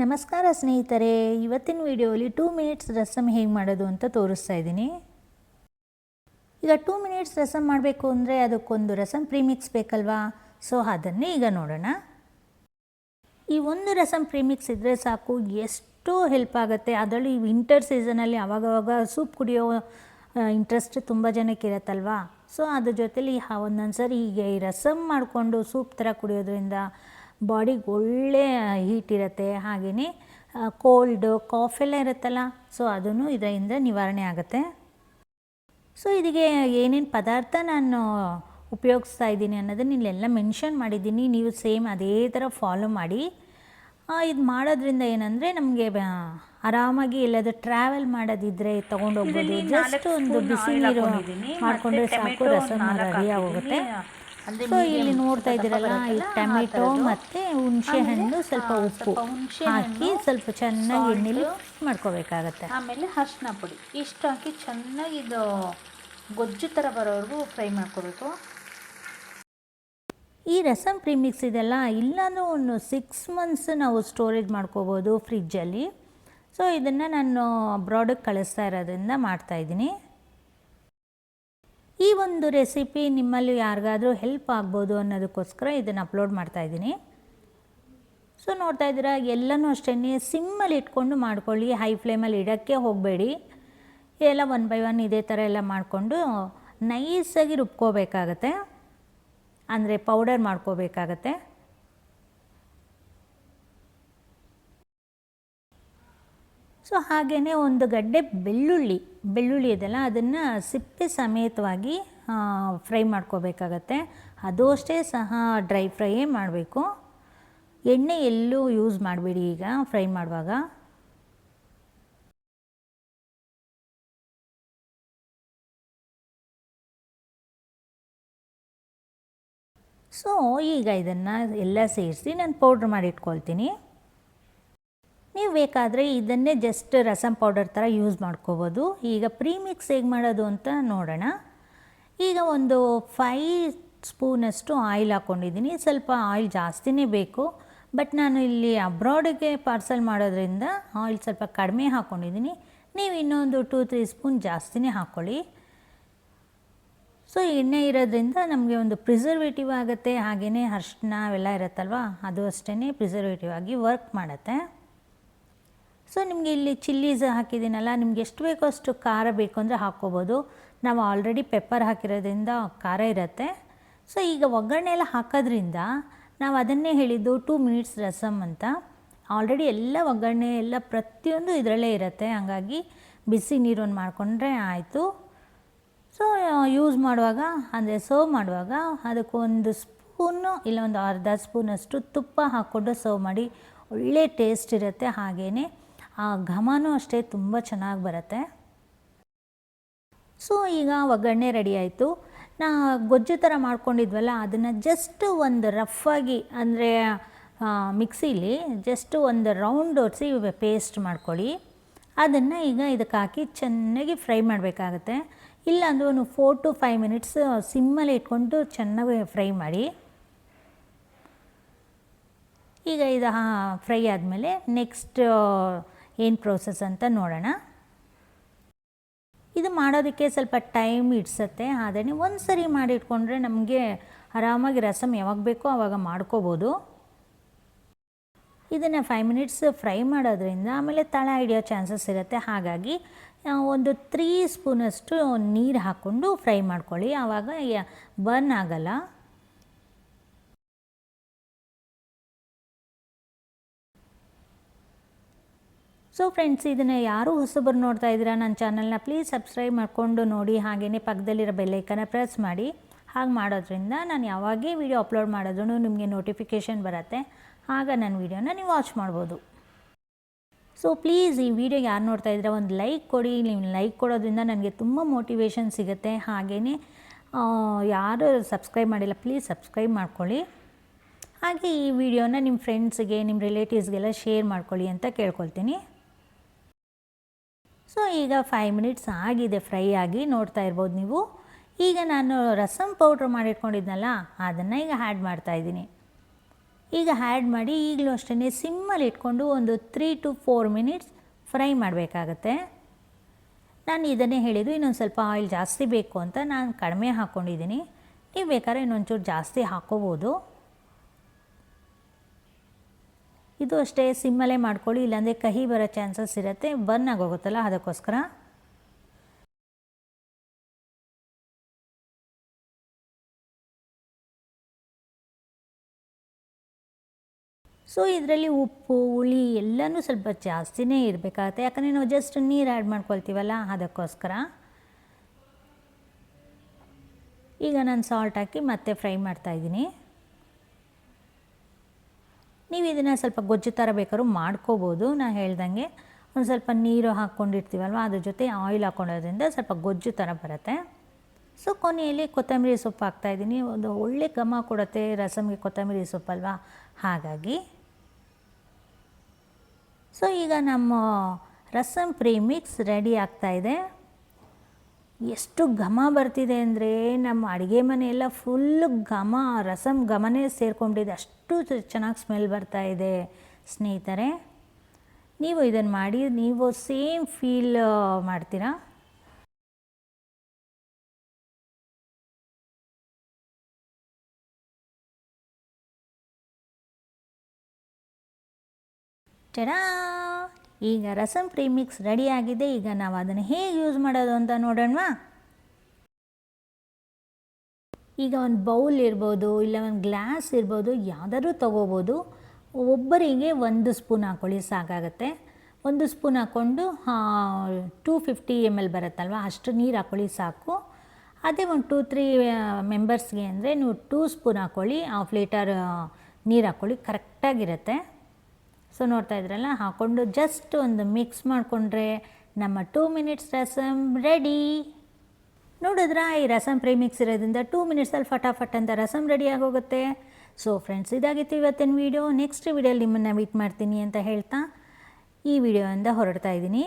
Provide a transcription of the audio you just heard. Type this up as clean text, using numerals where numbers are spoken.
ನಮಸ್ಕಾರ ಸ್ನೇಹಿತರೆ, ಇವತ್ತಿನ ವಿಡಿಯೋಲಿ 2 ಮಿನಿಟ್ಸ್ ರಸಮ್ ಹೇಗೆ ಮಾಡೋದು ಅಂತ ತೋರಿಸ್ತಾ ಇದ್ದೀನಿ. ಈಗ 2 ಮಿನಿಟ್ಸ್ ರಸಮ್ ಮಾಡಬೇಕು ಅಂದರೆ ಅದಕ್ಕೊಂದು ರಸಮ್ ಪ್ರೀಮಿಕ್ಸ್ ಬೇಕಲ್ವಾ? ಸೊ ಅದನ್ನೇ ಈಗ ನೋಡೋಣ. ಈ ಒಂದು ರಸಮ್ ಪ್ರೀಮಿಕ್ಸ್ ಇದ್ದರೆ ಸಾಕು, ಎಷ್ಟು ಹೆಲ್ಪ್ ಆಗುತ್ತೆ. ಅದರಲ್ಲೂ ಈ ವಿಂಟರ್ ಸೀಸನಲ್ಲಿ ಆವಾಗವಾಗ ಸೂಪ್ ಕುಡಿಯೋ ಇಂಟ್ರೆಸ್ಟ್ ತುಂಬ ಜನಕ್ಕೆ ಇರುತ್ತಲ್ವಾ. ಸೊ ಅದ್ರ ಜೊತೆಲಿ ಒಂದೊಂದು ಸರಿ ಹೀಗೆ ಈ ರಸಮ್ ಮಾಡಿಕೊಂಡು ಸೂಪ್ ಥರ ಕುಡಿಯೋದ್ರಿಂದ ಬಾಡಿಗೆ ಒಳ್ಳೆ ಹೀಟ್ ಇರುತ್ತೆ. ಹಾಗೆಯೇ ಕೋಲ್ಡು ಕಾಫ್ ಎಲ್ಲ ಇರುತ್ತಲ್ಲ, ಸೊ ಅದನ್ನು ಇದರಿಂದ ನಿವಾರಣೆ ಆಗುತ್ತೆ. ಸೊ ಇದಕ್ಕೆ ಏನೇನು ಪದಾರ್ಥ ನಾನು ಉಪಯೋಗಿಸ್ತಾ ಇದ್ದೀನಿ ಅನ್ನೋದನ್ನ ಇಲ್ಲೆಲ್ಲ ಮೆನ್ಷನ್ ಮಾಡಿದ್ದೀನಿ. ನೀವು ಸೇಮ್ ಅದೇ ಥರ ಫಾಲೋ ಮಾಡಿ. ಇದು ಮಾಡೋದ್ರಿಂದ ಏನಂದರೆ ನಮಗೆ ಆರಾಮಾಗಿ ಎಲ್ಲಾದರೂ ಟ್ರಾವೆಲ್ ಮಾಡೋದಿದ್ದರೆ ತೊಗೊಂಡೋಗ್ಬೋದು. ಜಸ್ಟ್ ಒಂದು ಬಿಸಿ ನೀರು ಮಾಡಿಕೊಂಡ್ರೆ ಸಾಕು, ರಸಮ್ ರೆಡಿ ಆಗೋಗುತ್ತೆ. ಸೊ ಇಲ್ಲಿ ನೋಡ್ತಾ ಇದ್ದೀರಲ್ಲ, ಈ ಟೊಮೆಟೊ ಮತ್ತು ಹುಣಸೆ ಹಣ್ಣು, ಸ್ವಲ್ಪ ಉಪ್ಪು ಹಾಕಿ ಸ್ವಲ್ಪ ಚೆನ್ನಾಗಿ ಎಣ್ಣೆಲಿ ಮಾಡ್ಕೋಬೇಕಾಗತ್ತೆ. ಆಮೇಲೆ ಅರಿಶಿನ ಪುಡಿ ಇಷ್ಟು ಹಾಕಿ ಚೆನ್ನಾಗಿ ಇದು ಗೊಜ್ಜು ಥರ ಬರೋವರೆಗೂ ಫ್ರೈ ಮಾಡ್ಕೋಬೇಕು. ಈ ರಸಮ್ ಪ್ರೀಮಿಕ್ಸ್ ಇದೆಲ್ಲ ಇಲ್ಲಾಂದ್ರೂ ಒಂದು 6 ಮಂತ್ಸ್ ನಾವು ಸ್ಟೋರೇಜ್ ಮಾಡ್ಕೋಬೋದು ಫ್ರಿಜ್ಜಲ್ಲಿ. ಸೊ ಇದನ್ನು ನಾನು ಅಬ್ರಾಡಿಗೆ ಕಳಿಸ್ತಾ ಇರೋದ್ರಿಂದ ಮಾಡ್ತಾಯಿದ್ದೀನಿ. ಈ ಒಂದು ರೆಸಿಪಿ ನಿಮ್ಮಲ್ಲಿ ಯಾರಿಗಾದರೂ ಹೆಲ್ಪ್ ಆಗ್ಬೋದು ಅನ್ನೋದಕ್ಕೋಸ್ಕರ ಇದನ್ನು ಅಪ್ಲೋಡ್ ಮಾಡ್ತಾಯಿದ್ದೀನಿ. ಸೊ ನೋಡ್ತಾ ಇದ್ದೀರಾ, ಎಲ್ಲನೂ ಅಷ್ಟೇ ಸಿಮ್ಮಲ್ಲಿ ಇಟ್ಕೊಂಡು ಮಾಡ್ಕೊಳ್ಳಿ, ಹೈ ಫ್ಲೇಮಲ್ಲಿ ಇಡೋಕ್ಕೆ ಹೋಗಬೇಡಿ. ಎಲ್ಲ 1 by 1 ಇದೇ ಥರ ಎಲ್ಲ ಮಾಡಿಕೊಂಡು ನೈಸಾಗಿ ರುಬ್ಕೋಬೇಕಾಗತ್ತೆ, ಅಂದರೆ ಪೌಡರ್ ಮಾಡ್ಕೋಬೇಕಾಗತ್ತೆ. ಸೊ ಹಾಗೆಯೇ ಒಂದು ಗಡ್ಡೆ ಬೆಳ್ಳುಳ್ಳಿ ಇದೆಲ್ಲ ಅದನ್ನು ಸಿಪ್ಪೆ ಸಮೇತವಾಗಿ ಫ್ರೈ ಮಾಡ್ಕೋಬೇಕಾಗತ್ತೆ. ಅದು ಅಷ್ಟೇ ಸಹ ಡ್ರೈ ಫ್ರೈಯೇ ಮಾಡಬೇಕು. ಎಣ್ಣೆ ಎಲ್ಲೂ ಯೂಸ್ ಮಾಡಬೇಡಿ ಈಗ ಫ್ರೈ ಮಾಡುವಾಗ. ಸೊ ಈಗ ಇದನ್ನು ಎಲ್ಲ ಸೇರಿಸಿ ನಾನು ಪೌಡ್ರ್ ಮಾಡಿ ಇಟ್ಕೊಳ್ತೀನಿ. ನೀವು ಬೇಕಾದರೆ ಇದನ್ನೇ ಜಸ್ಟ್ ರಸಮ್ ಪೌಡರ್ ಥರ ಯೂಸ್ ಮಾಡ್ಕೋಬೋದು. ಈಗ ಪ್ರೀಮಿಕ್ಸ್ ಹೇಗೆ ಮಾಡೋದು ಅಂತ ನೋಡೋಣ. ಈಗ ಒಂದು 5 ಸ್ಪೂನಷ್ಟು ಆಯಿಲ್ ಹಾಕ್ಕೊಂಡಿದ್ದೀನಿ. ಸ್ವಲ್ಪ ಆಯಿಲ್ ಜಾಸ್ತಿನೇ ಬೇಕು, ಬಟ್ ನಾನು ಇಲ್ಲಿ ಅಬ್ರಾಡಿಗೆ ಪಾರ್ಸಲ್ ಮಾಡೋದ್ರಿಂದ ಆಯಿಲ್ ಸ್ವಲ್ಪ ಕಡಿಮೆ ಹಾಕ್ಕೊಂಡಿದ್ದೀನಿ. ನೀವು ಇನ್ನೊಂದು 2-3 ಸ್ಪೂನ್ ಜಾಸ್ತಿನೇ ಹಾಕ್ಕೊಳ್ಳಿ. ಸೊ ಎಣ್ಣೆ ಇರೋದ್ರಿಂದ ನಮಗೆ ಒಂದು ಪ್ರಿಸರ್ವೇಟಿವ್ ಆಗುತ್ತೆ. ಹಾಗೆಯೇ ಅರಿಶಿನ ಅವೆಲ್ಲ ಇರುತ್ತಲ್ವ, ಅದು ಅಷ್ಟೇ ಪ್ರಿಸರ್ವೇಟಿವ್ ಆಗಿ ವರ್ಕ್ ಮಾಡುತ್ತೆ. ಸೊ ನಿಮಗೆ ಇಲ್ಲಿ ಚಿಲ್ಲೀಸ್ ಹಾಕಿದ್ದೀನಲ್ಲ, ನಿಮ್ಗೆ ಎಷ್ಟು ಬೇಕೋ ಅಷ್ಟು ಖಾರ ಬೇಕು ಅಂದರೆ ಹಾಕ್ಕೋಬೋದು. ನಾವು ಆಲ್ರೆಡಿ ಪೆಪ್ಪರ್ ಹಾಕಿರೋದ್ರಿಂದ ಖಾರ ಇರುತ್ತೆ. ಸೊ ಈಗ ಒಗ್ಗರಣೆ ಎಲ್ಲ ಹಾಕೋದ್ರಿಂದ ನಾವು ಅದನ್ನೇ ಹೇಳಿದ್ದು 2 ಮಿನಿಟ್ಸ್ ರಸಮ್ ಅಂತ. ಆಲ್ರೆಡಿ ಎಲ್ಲ ಒಗ್ಗರಣೆ ಎಲ್ಲ ಪ್ರತಿಯೊಂದು ಇದರಲ್ಲೇ ಇರುತ್ತೆ. ಹಾಗಾಗಿ ಬಿಸಿ ನೀರನ್ನು ಮಾಡಿಕೊಂಡ್ರೆ ಆಯಿತು. ಸೊ ಯೂಸ್ ಮಾಡುವಾಗ, ಅಂದರೆ ಸರ್ವ್ ಮಾಡುವಾಗ ಅದಕ್ಕೊಂದು ಸ್ಪೂನು ಇಲ್ಲ ಒಂದು ಅರ್ಧ ಸ್ಪೂನಷ್ಟು ತುಪ್ಪ ಹಾಕ್ಕೊಂಡು ಸರ್ವ್ ಮಾಡಿ, ಒಳ್ಳೆ ಟೇಸ್ಟ್ ಇರುತ್ತೆ. ಹಾಗೆಯೇ ಆ ಘಮನೂ ಅಷ್ಟೇ ತುಂಬ ಚೆನ್ನಾಗಿ ಬರುತ್ತೆ. ಸೊ ಈಗ ಒಗ್ಗರಣೆ ರೆಡಿ ಆಯಿತು. ಗೊಜ್ಜು ಥರ ಮಾಡ್ಕೊಂಡಿದ್ವಲ್ಲ, ಅದನ್ನು ಜಸ್ಟ್ ಒಂದು ರಫಾಗಿ, ಅಂದರೆ ಮಿಕ್ಸಿಲಿ ಜಸ್ಟ್ ಒಂದು ರೌಂಡ್ ಓಡಿಸಿ ಪೇಸ್ಟ್ ಮಾಡ್ಕೊಳ್ಳಿ. ಅದನ್ನು ಈಗ ಇದಕ್ಕೆ ಹಾಕಿ ಚೆನ್ನಾಗಿ ಫ್ರೈ ಮಾಡಬೇಕಾಗತ್ತೆ. ಇಲ್ಲಾಂದರೆ ಒಂದು 4 to 5 ಮಿನಿಟ್ಸ್ ಸಿಮ್ಮಲ್ಲಿ ಇಟ್ಕೊಂಡು ಚೆನ್ನಾಗಿ ಫ್ರೈ ಮಾಡಿ. ಈಗ ಇದು ಫ್ರೈ ಆದಮೇಲೆ ನೆಕ್ಸ್ಟ್ ಏನು ಪ್ರೋಸೆಸ್ ಅಂತ ನೋಡೋಣ. ಇದು ಮಾಡೋದಕ್ಕೆ ಸ್ವಲ್ಪ ಟೈಮ್ ಹಿಡ್ಸತ್ತೆ. ಆದರೆ ಒಂದು ಸರಿ ಮಾಡಿಟ್ಕೊಂಡ್ರೆ ನಮಗೆ ಆರಾಮಾಗಿ ರಸಮ್ ಯಾವಾಗ ಬೇಕೋ ಆವಾಗ ಮಾಡ್ಕೋಬೋದು. ಇದನ್ನು 5 ಮಿನಿಟ್ಸ್ ಫ್ರೈ ಮಾಡೋದ್ರಿಂದ ಆಮೇಲೆ ತಳ ಹಿಡಿಯೋ ಚಾನ್ಸಸ್ ಇರುತ್ತೆ. ಹಾಗಾಗಿ ಒಂದು 3 ಸ್ಪೂನಷ್ಟು ನೀರು ಹಾಕ್ಕೊಂಡು ಫ್ರೈ ಮಾಡ್ಕೊಳ್ಳಿ, ಆವಾಗ ಬರ್ನ್ ಆಗಲ್ಲ. ಸೊ ಫ್ರೆಂಡ್ಸ್, ಇದನ್ನು ಯಾರೂ ಹೊಸಬರು ನೋಡ್ತಾ ಇದ್ದೀರಾ ನನ್ನ ಚಾನಲ್ನ, ಪ್ಲೀಸ್ ಸಬ್ಸ್ಕ್ರೈಬ್ ಮಾಡಿಕೊಂಡು ನೋಡಿ. ಹಾಗೆಯೇ ಪಕ್ಕದಲ್ಲಿರೋ ಬೆಲ್ಲೈಕನ್ನ ಪ್ರೆಸ್ ಮಾಡಿ. ಹಾಗೆ ಮಾಡೋದ್ರಿಂದ ನಾನು ಯಾವಾಗೇ ವಿಡಿಯೋ ಅಪ್ಲೋಡ್ ಮಾಡಿದ್ರೂ ನಿಮಗೆ ನೋಟಿಫಿಕೇಷನ್ ಬರುತ್ತೆ. ಆಗ ನನ್ನ ವಿಡಿಯೋನ ನೀವು ವಾಚ್ ಮಾಡ್ಬೋದು. ಸೊ ಪ್ಲೀಸ್ ಈ ವಿಡಿಯೋ ಯಾರು ನೋಡ್ತಾ ಇದ್ದೀರಾ ಒಂದು ಲೈಕ್ ಕೊಡಿ. ನೀವು ಲೈಕ್ ಕೊಡೋದ್ರಿಂದ ನನಗೆ ತುಂಬ ಮೋಟಿವೇಶನ್ ಸಿಗುತ್ತೆ. ಹಾಗೆಯೇ ಯಾರು ಸಬ್ಸ್ಕ್ರೈಬ್ ಮಾಡಿಲ್ಲ ಪ್ಲೀಸ್ ಸಬ್ಸ್ಕ್ರೈಬ್ ಮಾಡ್ಕೊಳ್ಳಿ. ಹಾಗೆ ಈ ವಿಡಿಯೋನ ನಿಮ್ಮ ಫ್ರೆಂಡ್ಸ್ಗೆ, ನಿಮ್ಮ ರಿಲೇಟಿವ್ಸ್ಗೆಲ್ಲ ಶೇರ್ ಮಾಡ್ಕೊಳ್ಳಿ ಅಂತ ಕೇಳ್ಕೊಳ್ತೀನಿ. ಸೊ ಈಗ 5 ಮಿನಿಟ್ಸ್ ಆಗಿದೆ ಫ್ರೈ ಆಗಿ, ನೋಡ್ತಾ ಇರ್ಬೋದು ನೀವು. ಈಗ ನಾನು ರಸಮ್ ಪೌಡ್ರ್ ಮಾಡಿಟ್ಕೊಂಡಿದ್ನಲ್ಲ, ಅದನ್ನು ಈಗ ಆ್ಯಡ್ ಮಾಡ್ತಾಯಿದ್ದೀನಿ. ಈಗ ಆ್ಯಡ್ ಮಾಡಿ ಈಗಲೂ ಅಷ್ಟೇ ಸಿಮ್ಮಲ್ಲಿ ಇಟ್ಕೊಂಡು ಒಂದು 3 to 4 ಮಿನಿಟ್ಸ್ ಫ್ರೈ ಮಾಡಬೇಕಾಗತ್ತೆ. ನಾನು ಇದನ್ನೇ ಹೇಳಿದ್ದು, ಇನ್ನೊಂದು ಸ್ವಲ್ಪ ಆಯಿಲ್ ಜಾಸ್ತಿ ಬೇಕು ಅಂತ ನಾನು ಕಡಿಮೆ ಹಾಕ್ಕೊಂಡಿದ್ದೀನಿ. ನೀವು ಬೇಕಾದ್ರೆ ಇನ್ನೊಂಚೂರು ಜಾಸ್ತಿ ಹಾಕ್ಕೋಬೋದು. ಇದು ಅಷ್ಟೇ ಸಿಮ್ಮಲ್ಲೇ ಮಾಡ್ಕೊಳ್ಳಿ, ಇಲ್ಲಾಂದರೆ ಕಹಿ ಬರೋ ಚಾನ್ಸಸ್ ಇರುತ್ತೆ, ಬರ್ನ್ ಆಗೋಗುತ್ತಲ್ಲ ಅದಕ್ಕೋಸ್ಕರ. ಸೊ ಇದರಲ್ಲಿ ಉಪ್ಪು ಹುಳಿ ಎಲ್ಲನೂ ಸ್ವಲ್ಪ ಜಾಸ್ತಿನೇ ಇರಬೇಕಾಗತ್ತೆ, ಯಾಕಂದರೆ ನಾವು ಜಸ್ಟ್ ನೀರು ಆ್ಯಡ್ ಮಾಡ್ಕೊಳ್ತೀವಲ್ಲ ಅದಕ್ಕೋಸ್ಕರ. ಈಗ ನಾನು ಸಾಲ್ಟ್ ಹಾಕಿ ಮತ್ತೆ ಫ್ರೈ ಮಾಡ್ತಾಯಿದ್ದೀನಿ. ನೀವು ಇದನ್ನು ಸ್ವಲ್ಪ ಗೊಜ್ಜು ಥರ ಬೇಕಾದ್ರೂ ಮಾಡ್ಕೋಬೋದು. ನಾನು ಹೇಳ್ದಂಗೆ ಒಂದು ಸ್ವಲ್ಪ ನೀರು ಹಾಕ್ಕೊಂಡಿರ್ತೀವಲ್ವ, ಅದ್ರ ಜೊತೆ ಆಯಿಲ್ ಹಾಕ್ಕೊಳ್ಳೋದ್ರಿಂದ ಸ್ವಲ್ಪ ಗೊಜ್ಜು ಥರ ಬರುತ್ತೆ. ಸೊ ಕೊನೆಯಲ್ಲಿ ಕೊತ್ತಂಬರಿ ಸೊಪ್ಪು ಹಾಕ್ತಾಯಿದ್ದೀನಿ. ಒಂದು ಒಳ್ಳೆ ಘಮ ಕೊಡುತ್ತೆ ರಸಮ್ಗೆ ಕೊತ್ತಂಬರಿ ಸೊಪ್ಪಲ್ವಾ, ಹಾಗಾಗಿ. ಸೊ ಈಗ ನಮ್ಮ ರಸಮ್ ಪ್ರೀಮಿಕ್ಸ್ ರೆಡಿ ಆಗ್ತಾಯಿದೆ. ಎಷ್ಟು ಘಮ ಬರ್ತಿದೆ ಅಂದರೆ ನಮ್ಮ ಅಡುಗೆ ಮನೆಯೆಲ್ಲ ಫುಲ್ಲು ಘಮ, ರಸಮ್ ಘಮನೇ ಸೇರ್ಕೊಂಡಿದೆ, ಅಷ್ಟು ಚೆನ್ನಾಗಿ ಸ್ಮೆಲ್ ಬರ್ತಾಯಿದೆ ಸ್ನೇಹಿತರೆ. ನೀವು ಇದನ್ನು ಮಾಡಿ ನೀವು ಸೇಮ್ ಫೀಲ್ ಮಾಡ್ತೀರಾ. ಟಡಾ, ಈಗ ರಸಮ್ ಪ್ರೀಮಿಕ್ಸ್ ರೆಡಿಯಾಗಿದೆ. ಈಗ ನಾವು ಅದನ್ನು ಹೇಗೆ ಯೂಸ್ ಮಾಡೋದು ಅಂತ ನೋಡೋಣವಾ. ಈಗ ಒಂದು ಬೌಲ್ ಇರ್ಬೋದು, ಇಲ್ಲ ಒಂದು ಗ್ಲಾಸ್ ಇರ್ಬೋದು, ಯಾವುದಾದ್ರೂ ತೊಗೋಬೋದು. ಒಬ್ಬರಿಗೆ 1 ಸ್ಪೂನ್ ಹಾಕ್ಕೊಳ್ಳಿ ಸಾಕಾಗತ್ತೆ. 1 ಸ್ಪೂನ್ ಹಾಕ್ಕೊಂಡು 250 ml ಬರುತ್ತಲ್ವ, ಅಷ್ಟು ನೀರು ಹಾಕ್ಕೊಳ್ಳಿ ಸಾಕು. ಅದೇ ಒಂದು 2-3 ಮೆಂಬರ್ಸ್ಗೆ ಅಂದರೆ ನೀವು 2 ಸ್ಪೂನ್ ಹಾಕ್ಕೊಳ್ಳಿ, 1/2 ಲೀಟರ್ ನೀರು ಹಾಕ್ಕೊಳ್ಳಿ, ಕರೆಕ್ಟಾಗಿರುತ್ತೆ. ಸೊ ನೋಡ್ತಾ ಇದ್ರಲ್ಲ, ಹಾಕ್ಕೊಂಡು ಜಸ್ಟ್ ಒಂದು ಮಿಕ್ಸ್ ಮಾಡಿಕೊಂಡ್ರೆ ನಮ್ಮ 2 ಮಿನಿಟ್ಸ್ ರಸಮ್ ರೆಡಿ. ನೋಡಿದ್ರಾ, ಈ ರಸಮ್ ಪ್ರೀಮಿಕ್ಸ್ ಇರೋದ್ರಿಂದ 2 ಮಿನಿಟ್ಸಲ್ಲಿ ಫಟಾಫಟ್ ಅಂತ ರಸಮ್ ರೆಡಿ ಆಗೋಗುತ್ತೆ. ಸೊ ಫ್ರೆಂಡ್ಸ್, ಇದಾಗಿತ್ತು ಇವತ್ತಿನ ವೀಡಿಯೋ. ನೆಕ್ಸ್ಟ್ ವೀಡಿಯೋಲಿ ನಿಮ್ಮನ್ನು ಮೀಟ್ ಮಾಡ್ತೀನಿ ಅಂತ ಹೇಳ್ತಾ ಈ ವಿಡಿಯೋಯಿಂದ ಹೊರಡ್ತಾ ಇದ್ದೀನಿ.